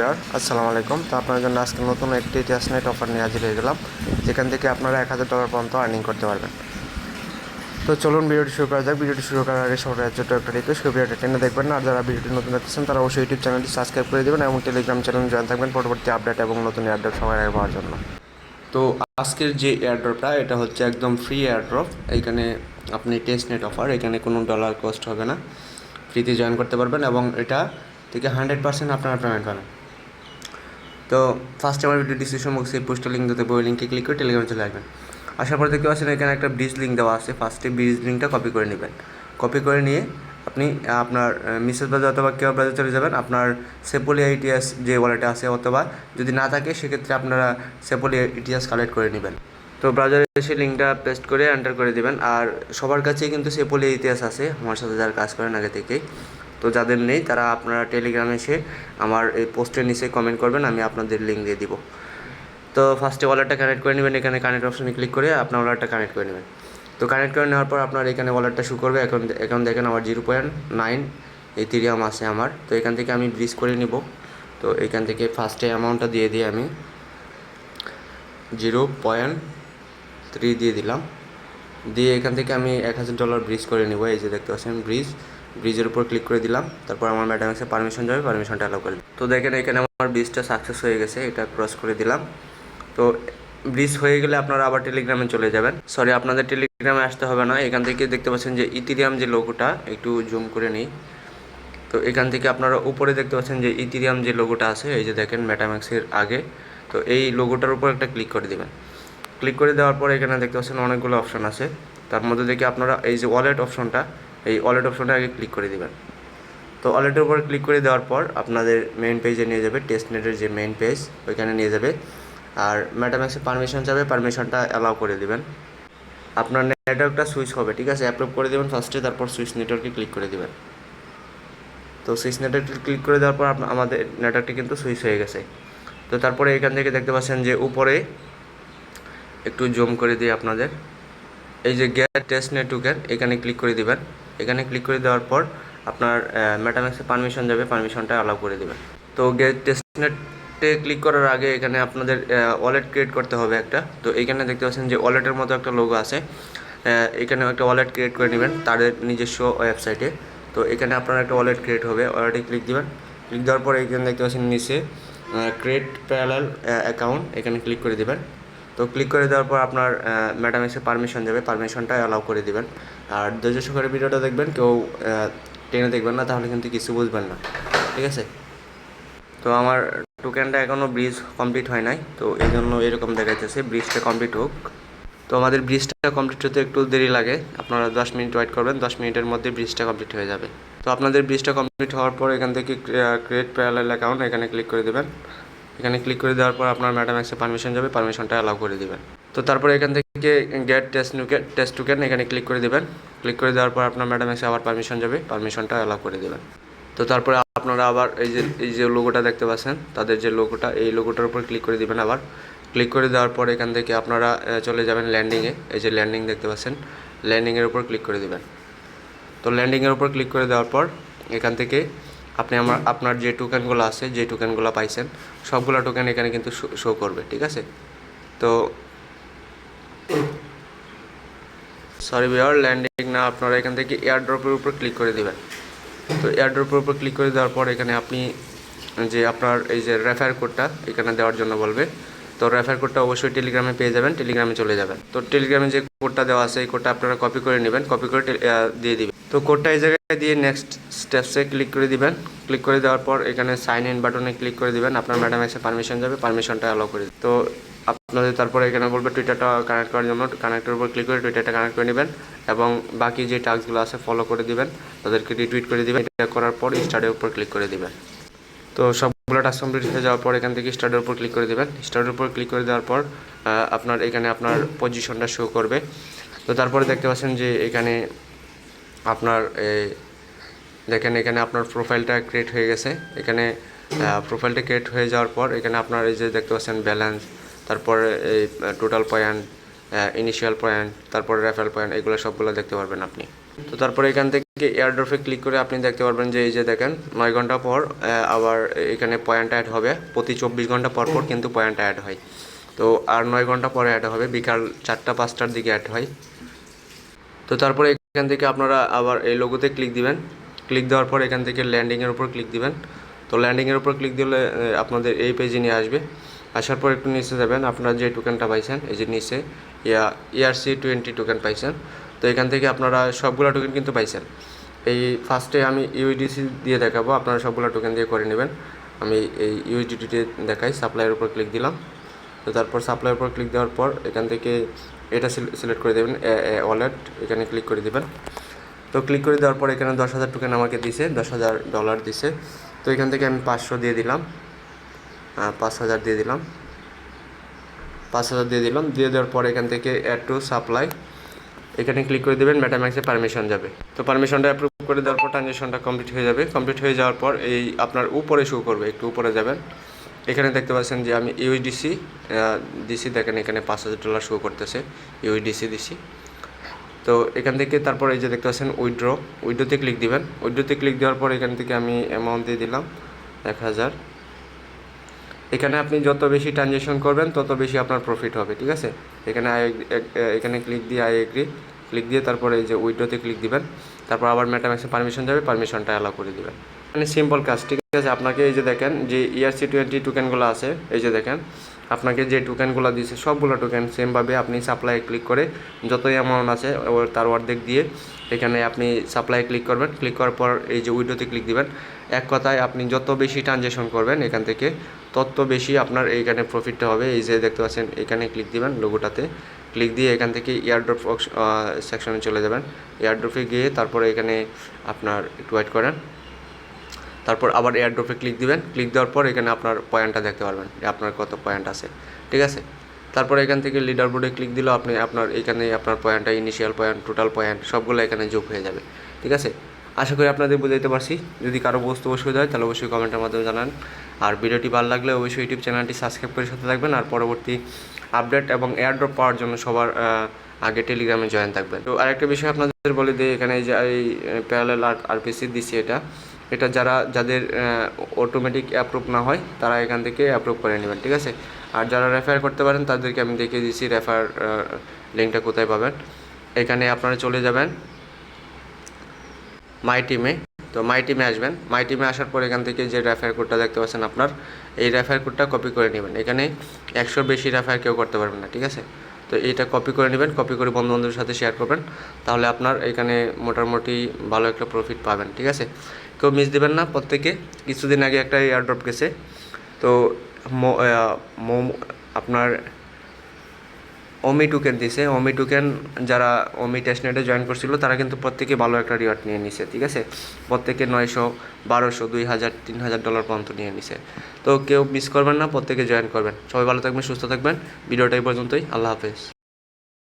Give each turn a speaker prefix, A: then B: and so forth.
A: Viewer আসসালামু আলাইকুম। তো আপনার জন্য আজকে নতুন একটি টেস্টনেট অফার নিয়ে হাজির হয়ে গেলাম, যেখান থেকে আপনারা $1000 পর্যন্ত আর্নিং করতে পারবেন। তো চলুন ভিডিওটি শুরু করা যাক। ভিডিওটি শুরু করার আগে সবাই ছোটো একটা রিকোয়েস্ট, ভিডিওটা টেনে দেখবেন না। আর যারা ভিডিওটি নতুন দেখতেছেন তারা অবশ্যই ইউটিউব চ্যানেলটি সাবস্ক্রাইব করে দেবেন এবং টেলিগ্রাম চ্যানেল জয়েন থাকবেন পরবর্তী আপডেট এবং নতুন এয়ারড্রপ সবার আগে পাওয়ার জন্য। তো আজকের যে এয়ারড্রপটা, এটা হচ্ছে একদম ফ্রি এয়ারড্রপ। এইখানে আপনি টেস্টনেট অফার, এখানে কোনো ডলার কস্ট হবে না, ফ্রিতে জয়েন করতে পারবেন এবং এটা থেকে 100% আপনারা পেমেন্ট পাবেন। তো ফার্স্টে আমার ভিডিও ডিসক্রিপশন বক্সে পোস্টার লিঙ্ক দিতে ওই লিঙ্কে ক্লিক করে টেলিগ্রামে চলে আসবেন। আসার পর দেখতে পাচ্ছেন এখানে একটা ব্রিজ লিঙ্ক দেওয়া আছে। ফার্স্টে ব্রিজ লিঙ্কটা কপি করে নেবেন। কপি করে নিয়ে আপনি আপনার মিসেস বাজার অথবা কেউ বাজার চলে যাবেন। আপনার সেপোলি ইটিএস যে ওয়ালেটে আছে, অথবা যদি না থাকে সেক্ষেত্রে আপনারা সেপোলি ইটিএস কালেক্ট করে নেবেন। তো ব্রাউজারে এসে লিঙ্কটা পেস্ট করে এন্টার করে দিবেন। আর সবার কাছেই কিন্তু সেপোলি ইতিহাস আছে, আমার সাথে যারা কাজ করেন আগে থেকেই। তো যাদের নেই তারা আপনারা টেলিগ্রামে এসে আমার এই পোস্টের নিচে কমেন্ট করবেন, আমি আপনাদের লিঙ্ক দিয়ে দিব। তো ফার্স্টে ওয়ালেটটা কানেক্ট করে নেবেন। এখানে কানেক্ট অপশনে ক্লিক করে আপনার ওয়ালেটটা কানেক্ট করে নেবেন। তো কানেক্ট করে নেওয়ার পর আপনার এখানে ওয়ালেটটা শু করবে। এখন দেখেন আমার 0.9 ইথেরিয়াম আছে আমার। তো এখান থেকে আমি ব্রিজ করে নিব। তো এখান থেকে ফার্স্টে অ্যামাউন্টটা দিয়ে দিই, আমি 0.3 দিয়ে দিলাম। দিয়ে এখান থেকে আমি $1000 ব্রিজ করে নিব। এই যে দেখতে পাচ্ছেন ব্রিজের উপর ক্লিক করে দিলাম। তারপর আমার ম্যাটামেক্সে পারমিশন যাবে, পারমিশনটা অ্যালাউ করে দিলাম। তো দেখেন এখানে আমার ব্রিজটা সাকসেস হয়ে গেছে, এটা ক্রস করে দিলাম। তো ব্রিজ হয়ে গেলে আপনারা আবার টেলিগ্রামে চলে যাবেন। সরি, আপনাদের টেলিগ্রামে আসতে হবে না। এখান থেকে দেখতে পাচ্ছেন যে ইথেরিয়াম যে লোগোটা, একটু জুম করে নিই। তো এখান থেকে আপনারা উপরে দেখতে পাচ্ছেন যে ইথেরিয়াম যে লোগোটা আছে, এই যে দেখেন ম্যাটামেক্সের আগে। তো এই লোগোটার উপর একটা ক্লিক করে দেবেন। ক্লিক করে দেওয়ার পর এখানে দেখতে পাচ্ছেন অনেকগুলো অপশন আছে। তার মধ্যে থেকে আপনারা এই যে ওয়ালেট অপশনটা, এই ওয়ালেট অপশনটা আগে ক্লিক করে দেবেন। তো ওয়ালেটের উপর ক্লিক করে দেওয়ার পর আপনাদের মেইন পেজে নিয়ে যাবে, টেস্টনেটের যে মেইন পেজ ওইখানে নিয়ে যাবে। আর ম্যাটামেক্সে পারমিশন যাবে, পারমিশনটা অ্যালাউ করে দেবেন। আপনার নেটওয়ার্কটা সুইচ হবে, ঠিক আছে, অ্যাপ্রুভ করে দেবেন ফার্স্টে, তারপর সুইচ নেটওয়ার্কে ক্লিক করে দেবেন। তো সুইচ নেটওয়ার্কে ক্লিক করে দেওয়ার পর আমাদের নেটওয়ার্কটি কিন্তু সুইচ হয়ে গেছে। তো তারপরে এখান থেকে দেখতে পাচ্ছেন যে উপরে একটু জুম করে দিই আপনাদের, এই যে গেট টেস্টনেট টোকেন, এখানে ক্লিক করে দিবেন। এখানে ক্লিক করে দেওয়ার পর আপনার ম্যাটামেক্সে পারমিশন যাবে, পারমিশনটা অ্যালাউ করে দেবেন। তো গেট টেস্টনেটে ক্লিক করার আগে এখানে আপনাদের ওয়ালেট ক্রিয়েট করতে হবে একটা। তো এখানে দেখতে পাচ্ছেন যে ওয়ালেটের মতো একটা লোগো আছে, এখানে একটা ওয়ালেট ক্রিয়েট করে নেবেন তাদের নিজস্ব ওয়েবসাইটে। তো এখানে আপনার একটা ওয়ালেট ক্রিয়েট হবে, ওয়ালেটে ক্লিক দিবেন। ক্লিক দেওয়ার পরে এখানে দেখতে পাচ্ছেন নিচে ক্রিয়েট প্যারালাল অ্যাকাউন্ট, এখানে ক্লিক করে দিবেন। তো ক্লিক করে দেওয়ার পর আপনার ম্যাটামেক্সে পারমিশন যাবে, পারমিশনটা অ্যালাউ করে দিবেন। আর ধৈর্য সহকারে ভিডিওটা দেখবেন, কেউ টেনে দেখবেন না, তাহলে কিন্তু কিছু বুঝবেন না, ঠিক আছে। তো আমার টোকেনটা এখনও ব্রিজ কমপ্লিট হয় নাই, তো এই জন্য এরকম দেখাইতেছে, ব্রিজটা কমপ্লিট হোক। তো আমাদের ব্রিজটা কমপ্লিট হতে একটু দেরি লাগে, আপনারা 10 মিনিট ওয়েট করবেন, 10 মিনিটের মধ্যে ব্রিজটা কমপ্লিট হয়ে যাবে। তো আপনাদের ব্রিজটা কমপ্লিট হওয়ার পর এখান থেকে ক্রিয়েট প্যারালাল অ্যাকাউন্ট, এখানে ক্লিক করে দেবেন। এখানে ক্লিক করে দেওয়ার পর আপনার ম্যাটামেক্সে পারমিশন যাবে, পারমিশনটা অ্যালাউ করে দেবেন। তো তারপরে এখান থেকে গেট টেস্ট টোকেন, এখানে ক্লিক করে দেবেন। ক্লিক করে দেওয়ার পর আপনার ম্যাটামেক্সে আবার পারমিশন যাবে, পারমিশনটা অ্যালাউ করে দেবেন। তো তারপরে আপনারা আবার এই যে লোগোটা দেখতে পাচ্ছেন, তাদের যে লোগোটা, এই লোগোটার উপর ক্লিক করে দেবেন। আবার ক্লিক করে দেওয়ার পর এখান থেকে আপনারা চলে যাবেন ল্যান্ডিংয়ে, এই যে ল্যান্ডিং দেখতে পাচ্ছেন, ল্যান্ডিংয়ের উপর ক্লিক করে দেবেন। তো ল্যান্ডিংয়ের উপর ক্লিক করে দেওয়ার পর এখান থেকে আপনি আপনার যে টোকেনগুলো আছে, যে টোকেনগুলো পাইছেন সবগুলো টোকেন এখানে কিন্তু শো করবে, ঠিক আছে। তো সরি ভিউয়ার, ল্যান্ডিং না, আপনারা এখান থেকে এয়ারড্রপের উপর ক্লিক করে দেবেন। তো এয়ারড্রপের উপর ক্লিক করে দেওয়ার পর এখানে আপনি যে আপনার এই যে রেফার কোডটা এখানে দেওয়ার জন্য বলবে। তো রেফার কোডটা অবশ্যই টেলিগ্রামে পেয়ে যাবেন, টেলিগ্রামে চলে যাবেন। তো টেলিগ্রামে যে কোডটা দেওয়া আছে এই কোডটা আপনারা কপি করে নেবেন, কপি করে দিয়ে দিবেন। তো কোডটা এই জায়গায় দিয়ে নেক্সট স্টেপসে ক্লিক করে দিবেন। ক্লিক করে দেওয়ার পর এখানে সাইন ইন বাটনে ক্লিক করে দিবেন, আপনার ম্যাটামেক্সে পারমিশন যাবে, পারমিশনটা অ্যালাউ করে দিবেন। তো আপনাদের তারপরে এখানে বলবে টুইটারটা কানেক্ট করার জন্য, কানেক্টের উপর ক্লিক করে টুইটারটা কানেক্ট করে নেবেন এবং বাকি যে টাস্কগুলো আছে ফলো করে দিবেন, তাদেরকে রিটুইট করে দিবেন। এটা করার পর স্টার্টের উপর ক্লিক করে দিবেন। তো সবগুলো টাস্ক কমপ্লিট হয়ে যাওয়ার পর এখান থেকে স্টার্টের উপর ক্লিক করে দেবেন। স্টার্টের উপর ক্লিক করে দেওয়ার পর আপনার এখানে আপনার পজিশনটা শো করবে। তো তারপরে দেখতে পাচ্ছেন যে এখানে আপনার দেখেন এখানে আপনার প্রোফাইলটা ক্রিয়েট হয়ে গেছে। এখানে প্রোফাইলটা ক্রিয়েট হয়ে যাওয়ার পর এখানে আপনার এই যে দেখতে পাচ্ছেন ব্যালেন্স, তারপরে এই টোটাল পয়েন্ট, ইনিশিয়াল পয়েন্ট, তারপরে রেফারেল পয়েন্ট, এগুলো সবগুলো দেখতে পারবেন আপনি। তো তারপরে এখান থেকে এয়ারড্রপে ক্লিক করে আপনি দেখতে পারবেন যে এই যে দেখেন 9 ঘন্টা পর আবার এখানে পয়েন্ট অ্যাড হবে, প্রতি 24 ঘন্টা পর পর কিন্তু পয়েন্ট অ্যাড হয়। তো আর 9 ঘন্টা পরে অ্যাড হবে, বিকাল 4টা-5টার দিকে অ্যাড হয়। তো তারপরে এখান থেকে আপনারা আবার এই লোগোতে ক্লিক দিবেন। ক্লিক দেওয়ার পর এখান থেকে ল্যান্ডিংয়ের উপর ক্লিক দিবেন। তো ল্যান্ডিংয়ের উপর ক্লিক দিলে আপনাদের এই পেজে নিয়ে আসবে। আসার পর একটু নিচে যাবেন, আপনারা যে টোকেনটা পাইছেন এই যে নিচে ERC20 টোকেন পাইছেন। তো এখান থেকে আপনারা সবগুলো টোকেন কিন্তু পাইছেন। এই ফার্স্টে আমি ইউএসডিসি দিয়ে দেখাবো, আপনারা সবগুলো টোকেন দিয়ে করে নেবেন। আমি এই ইউএসডিটি দেখাই, সাপ্লাইয়ের উপর ক্লিক দিলাম। তো তারপর সাপ্লাইয়ের উপর ক্লিক দেওয়ার পর এখান থেকে এটা সিলেক্ট করে দেবেন, ওয়ালেট এখানে ক্লিক করে দেবেন। তো ক্লিক করে দেওয়ার পর এখানে 10,000 টোকেন আমাকে দিছে, $10,000 দিছে। তো এখান থেকে আমি 500 দিয়ে দিলাম, 5,000 দিয়ে দিলাম, 5,000 দিয়ে দিলাম। দিয়ে দেওয়ার পর এখান থেকে অ্যাড টু সাপ্লাই এখানে ক্লিক করে দেবেন, মেটাম্যাক্সে পারমিশন যাবে। তো পারমিশনটা অ্যাপ্রুভ করে দেওয়ার পর ট্রানজ্যাকশনটা কমপ্লিট হয়ে যাবে। কমপ্লিট হয়ে যাওয়ার পর এই আপনার উপরে শো করবে, একটু উপরে যাবেন, এখানে দেখতে পাচ্ছেন যে আমি ইউএসডিসি দিছি, দেখেন এখানে $5,000 শো করতেছে, ইউএসডিসি দিছি। তো এখান থেকে তারপর এই যে দেখতে পাচ্ছেন উইথড্রোতে ক্লিক দিবেন। উইথড্রোতে ক্লিক দেওয়ার পর এখান থেকে আমি অ্যামাউন্ট দিয়ে দিলাম 1,000। এখানে আপনি যত বেশি ট্রানজ্যাকশন করবেন তত বেশি আপনার প্রফিট হবে, ঠিক আছে। এখানে এখানে ক্লিক দিয়ে আই এগ্রি ক্লিক দিয়ে তারপরে এই যে উইথড্রোতে ক্লিক দিবেন। তারপর আবার মেটাম্যাক্সে পারমিশন যাবে, পারমিশনটা অ্যালাউ করে দিবেন। মানে সিম্পল কাজ, ঠিক আছে। আপনাকে এই যে দেখেন যে ERC20 টোকেনগুলো আছে, এই যে দেখেন আপনাকে যে টোকেনগুলো দিয়েছে সবগুলো টোকেন সেমভাবে আপনি সাপ্লাই ক্লিক করে যতই অ্যামাউন্ট আছে তার অর্ধেক দিয়ে এখানে আপনি সাপ্লাই ক্লিক করবেন। ক্লিক করার পর এই যে উইডোতে ক্লিক দিবেন। এক কথায় আপনি যত বেশি ট্রানজ্যাকশন করবেন এখান থেকে তত বেশি আপনার এইখানে প্রফিটটা হবে। এই যে দেখতে পাচ্ছেন এখানে ক্লিক দিবেন, লোগোটাতে ক্লিক দিয়ে এখান থেকে এয়ারড্রপ সেকশনে চলে যাবেন। এয়ারড্রপে গিয়ে তারপরে এখানে আপনার একটু ওয়েট করেন, তারপর আবার এয়ারড্রপে ক্লিক দিবেন। ক্লিক দেওয়ার পর এখানে আপনার পয়েন্টটা দেখতে পারবেন যে আপনার কত পয়েন্ট আছে, ঠিক আছে। তারপর এখান থেকে লিডার বোর্ডে ক্লিক দিলেও আপনি আপনার এখানে আপনার পয়েন্টটা, ইনিশিয়াল পয়েন্ট, টোটাল পয়েন্ট সবগুলো এখানে যোগ হয়ে যাবে, ঠিক আছে। আশা করি আপনাদের বুঝাইতে পারছি। যদি কারো বস্তু অসুবিধা হয় তাহলে অবশ্যই কমেন্টের মাধ্যমে জানান। আর ভিডিওটি ভালো লাগলে অবশ্যই ইউটিউব চ্যানেলটি সাবস্ক্রাইব করে সাথে থাকবেন। আর পরবর্তী আপডেট এবং এয়ারড্রপ পাওয়ার জন্য সবার আগে টেলিগ্রামে জয়েন থাকবেন। তো আরেকটা বিষয় আপনাদের বলে দিই, এখানে যে এই প্যারালাল আরপিসি দিচ্ছি, এটা যাদের অটোমেটিক অ্যাপ্রুভ না হয় তারা এখান থেকে অ্যাপ্রুভ করে নেবেন, ঠিক আছে। আর যারা রেফার করতে পারেন তাদেরকে আমি দেখিয়ে দিচ্ছি রেফার লিঙ্কটা কোথায় পাবেন। এখানে আপনারা চলে যাবেন মাই টিমে। তো মাই টিমে আসবেন। মাই টিমে আসার পর এখান থেকে যে রেফার কোডটা দেখতে পাচ্ছেন আপনার, এই রেফার কোডটা কপি করে নেবেন। এখানে 100 বেশি রেফার কেউ করতে পারবেন না, ঠিক আছে। তো এইটা কপি করে নেবেন, কপি করে বন্ধু বান্ধবের সাথে শেয়ার করবেন, তাহলে আপনার এখানে মোটামুটি ভালো একটা প্রফিট পাবেন, ঠিক আছে। কেউ মিস দেবেন না। প্রত্যেকে কিছুদিন আগে একটা এয়ারড্রপ গেছে, তো আপনার ওমি টোকেন দিছে। ওমি টোকেন যারা ওমি টেস্টনেটে জয়েন করছিল তারা কিন্তু প্রত্যেকে ভালো একটা রিওয়ার্ড নিয়ে নিছে, ঠিক আছে। প্রত্যেকে 900, 1200, 2000, $3,000 পর্যন্ত নিয়ে নিছে। তো কেউ মিস করবেন না, প্রত্যেকে জয়েন করবেন। সবাই ভালো থাকবেন, সুস্থ থাকবেন। ভিডিওটা এই পর্যন্তই। আল্লাহ হাফেজ।